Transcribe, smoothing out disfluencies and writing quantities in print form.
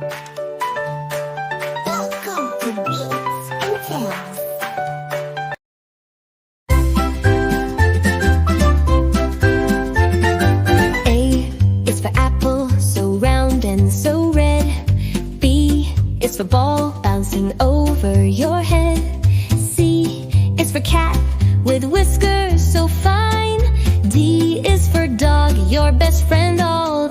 Welcome to Beats and Tales. A is for apple, so round and so red. B is for ball, bouncing over your head. C is for cat, with whiskers so fine. D is for dog, your best friend all